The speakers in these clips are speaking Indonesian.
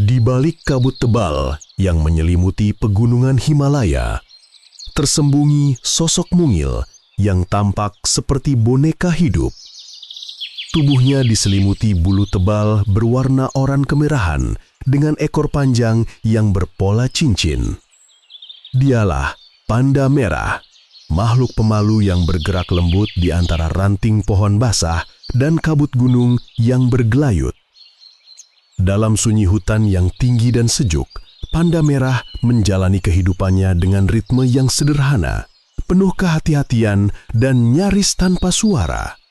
Di balik kabut tebal yang menyelimuti pegunungan Himalaya, tersembunyi sosok mungil yang tampak seperti boneka hidup. Tubuhnya diselimuti bulu tebal berwarna oranye kemerahan dengan ekor panjang yang berpola cincin. Dialah panda merah, makhluk pemalu yang bergerak lembut di antara ranting pohon basah dan kabut gunung yang bergelayut. Dalam sunyi hutan yang tinggi dan sejuk, panda merah menjalani kehidupannya dengan ritme yang sederhana, penuh kehati-hatian dan nyaris tanpa suara.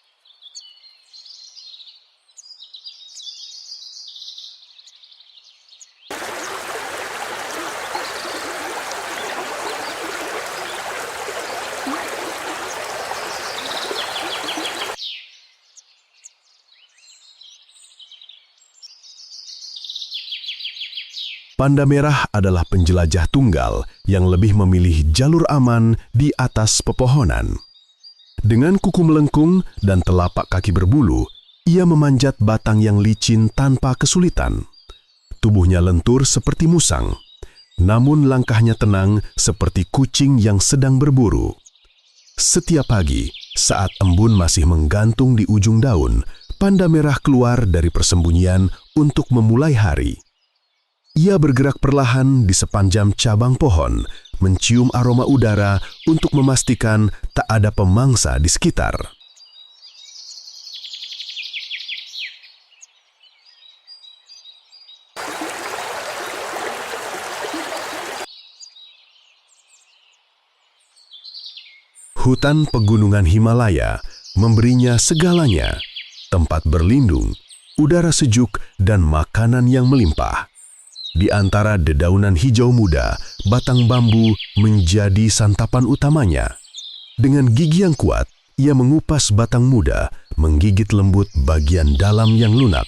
Panda merah adalah penjelajah tunggal yang lebih memilih jalur aman di atas pepohonan. Dengan kuku melengkung dan telapak kaki berbulu, ia memanjat batang yang licin tanpa kesulitan. Tubuhnya lentur seperti musang, namun langkahnya tenang seperti kucing yang sedang berburu. Setiap pagi, saat embun masih menggantung di ujung daun, panda merah keluar dari persembunyian untuk memulai hari. Ia bergerak perlahan di sepanjang cabang pohon, mencium aroma udara untuk memastikan tak ada pemangsa di sekitar. Hutan pegunungan Himalaya memberinya segalanya, tempat berlindung, udara sejuk, dan makanan yang melimpah. Di antara dedaunan hijau muda, batang bambu menjadi santapan utamanya. Dengan gigi yang kuat, ia mengupas batang muda, menggigit lembut bagian dalam yang lunak.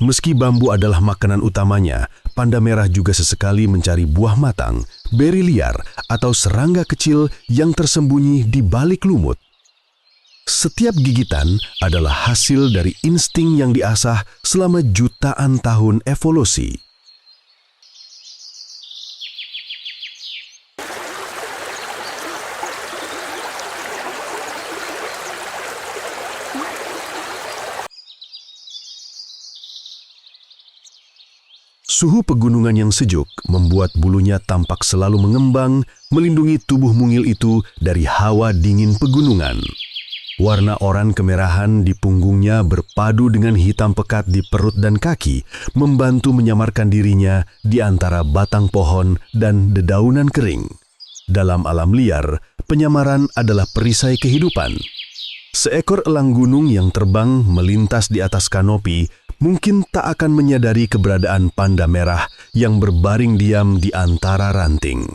Meski bambu adalah makanan utamanya, panda merah juga sesekali mencari buah matang, beri liar, atau serangga kecil yang tersembunyi di balik lumut. Setiap gigitan adalah hasil dari insting yang diasah selama jutaan tahun evolusi. Suhu pegunungan yang sejuk membuat bulunya tampak selalu mengembang, melindungi tubuh mungil itu dari hawa dingin pegunungan. Warna oranye kemerahan di punggungnya berpadu dengan hitam pekat di perut dan kaki, membantu menyamarkan dirinya di antara batang pohon dan dedaunan kering. Dalam alam liar, penyamaran adalah perisai kehidupan. Seekor elang gunung yang terbang melintas di atas kanopi mungkin tak akan menyadari keberadaan panda merah yang berbaring diam di antara ranting.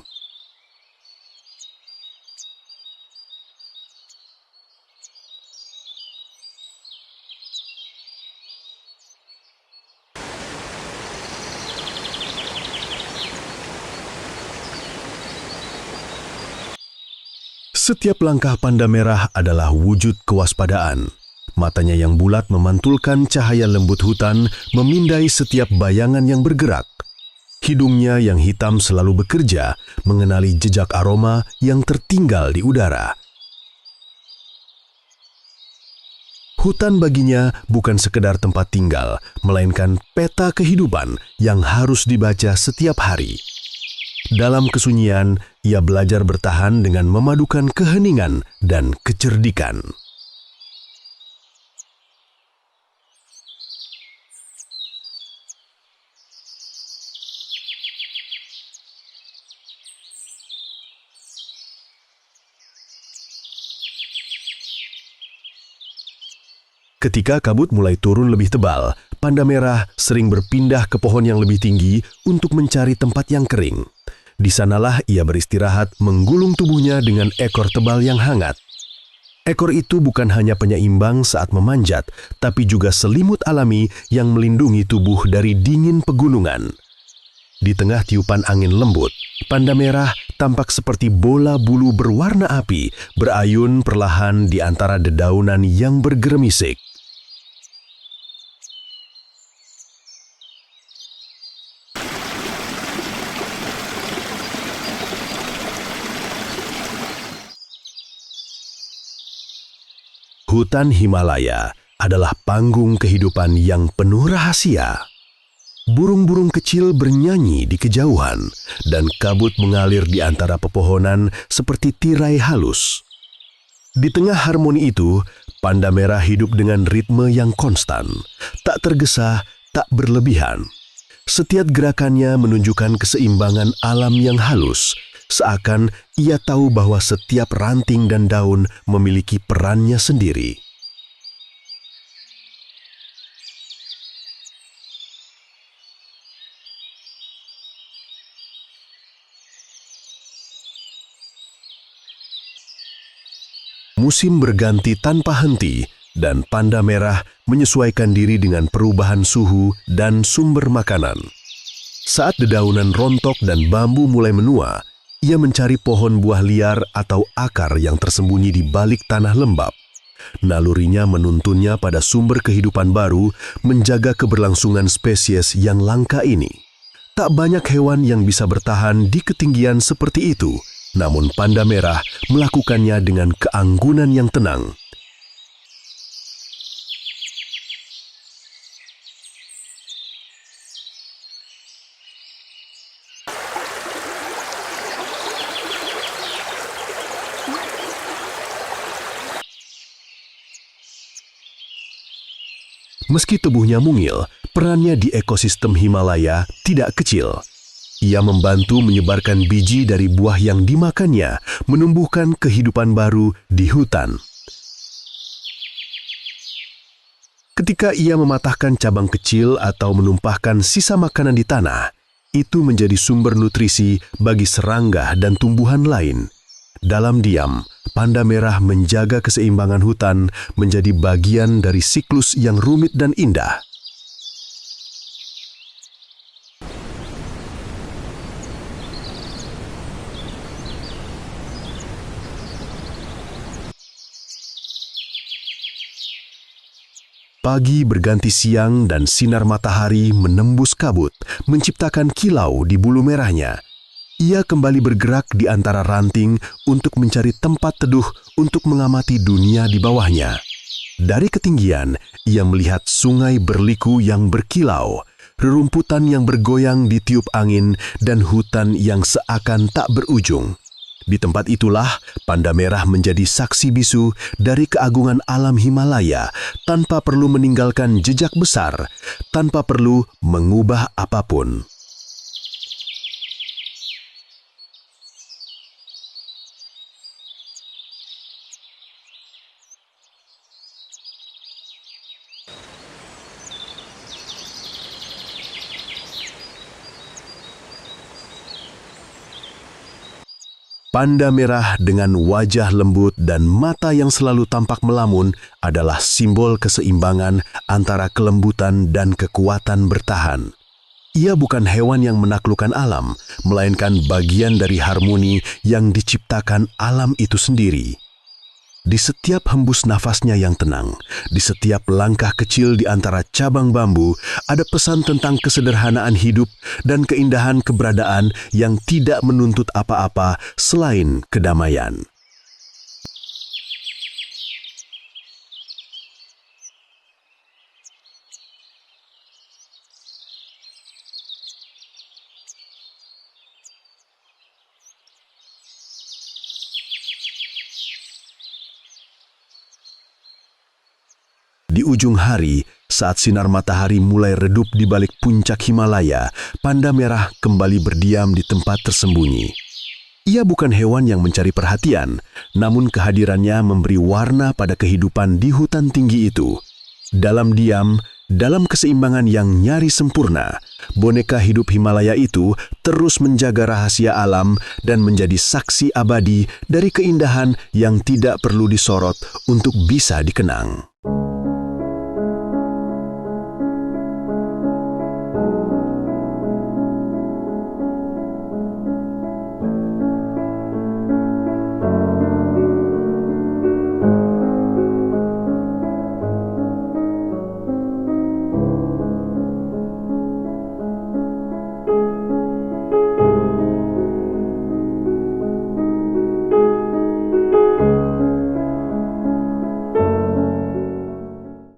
Setiap langkah panda merah adalah wujud kewaspadaan. Matanya yang bulat memantulkan cahaya lembut hutan, memindai setiap bayangan yang bergerak. Hidungnya yang hitam selalu bekerja, mengenali jejak aroma yang tertinggal di udara. Hutan baginya bukan sekedar tempat tinggal, melainkan peta kehidupan yang harus dibaca setiap hari. Dalam kesunyian, ia belajar bertahan dengan memadukan keheningan dan kecerdikan. Ketika kabut mulai turun lebih tebal, panda merah sering berpindah ke pohon yang lebih tinggi untuk mencari tempat yang kering. Di sanalah ia beristirahat menggulung tubuhnya dengan ekor tebal yang hangat. Ekor itu bukan hanya penyeimbang saat memanjat, tapi juga selimut alami yang melindungi tubuh dari dingin pegunungan. Di tengah tiupan angin lembut, panda merah tampak seperti bola bulu berwarna api, berayun perlahan di antara dedaunan yang bergeremisik. Hutan Himalaya adalah panggung kehidupan yang penuh rahasia. Burung-burung kecil bernyanyi di kejauhan, dan kabut mengalir di antara pepohonan seperti tirai halus. Di tengah harmoni itu, panda merah hidup dengan ritme yang konstan, tak tergesa, tak berlebihan. Setiap gerakannya menunjukkan keseimbangan alam yang halus, seakan ia tahu bahwa setiap ranting dan daun memiliki perannya sendiri. Musim berganti tanpa henti, dan panda merah menyesuaikan diri dengan perubahan suhu dan sumber makanan. Saat dedaunan rontok dan bambu mulai menua, ia mencari pohon buah liar atau akar yang tersembunyi di balik tanah lembab. Nalurinya menuntunnya pada sumber kehidupan baru, menjaga keberlangsungan spesies yang langka ini. Tak banyak hewan yang bisa bertahan di ketinggian seperti itu, namun panda merah melakukannya dengan keanggunan yang tenang. Meski tubuhnya mungil, perannya di ekosistem Himalaya tidak kecil. Ia membantu menyebarkan biji dari buah yang dimakannya, menumbuhkan kehidupan baru di hutan. Ketika ia mematahkan cabang kecil atau menumpahkan sisa makanan di tanah, itu menjadi sumber nutrisi bagi serangga dan tumbuhan lain. Dalam diam, panda merah menjaga keseimbangan hutan menjadi bagian dari siklus yang rumit dan indah. Pagi berganti siang dan sinar matahari menembus kabut, menciptakan kilau di bulu merahnya. Ia kembali bergerak di antara ranting untuk mencari tempat teduh untuk mengamati dunia di bawahnya. Dari ketinggian, ia melihat sungai berliku yang berkilau, rerumputan yang bergoyang ditiup angin, dan hutan yang seakan tak berujung. Di tempat itulah panda merah menjadi saksi bisu dari keagungan alam Himalaya tanpa perlu meninggalkan jejak besar, tanpa perlu mengubah apapun. Panda merah dengan wajah lembut dan mata yang selalu tampak melamun adalah simbol keseimbangan antara kelembutan dan kekuatan bertahan. Ia bukan hewan yang menaklukkan alam, melainkan bagian dari harmoni yang diciptakan alam itu sendiri. Di setiap hembus nafasnya yang tenang, di setiap langkah kecil di antara cabang bambu, ada pesan tentang kesederhanaan hidup dan keindahan keberadaan yang tidak menuntut apa-apa selain kedamaian. Di ujung hari, saat sinar matahari mulai redup di balik puncak Himalaya, panda merah kembali berdiam di tempat tersembunyi. Ia bukan hewan yang mencari perhatian, namun kehadirannya memberi warna pada kehidupan di hutan tinggi itu. Dalam diam, dalam keseimbangan yang nyaris sempurna, boneka hidup Himalaya itu terus menjaga rahasia alam dan menjadi saksi abadi dari keindahan yang tidak perlu disorot untuk bisa dikenang.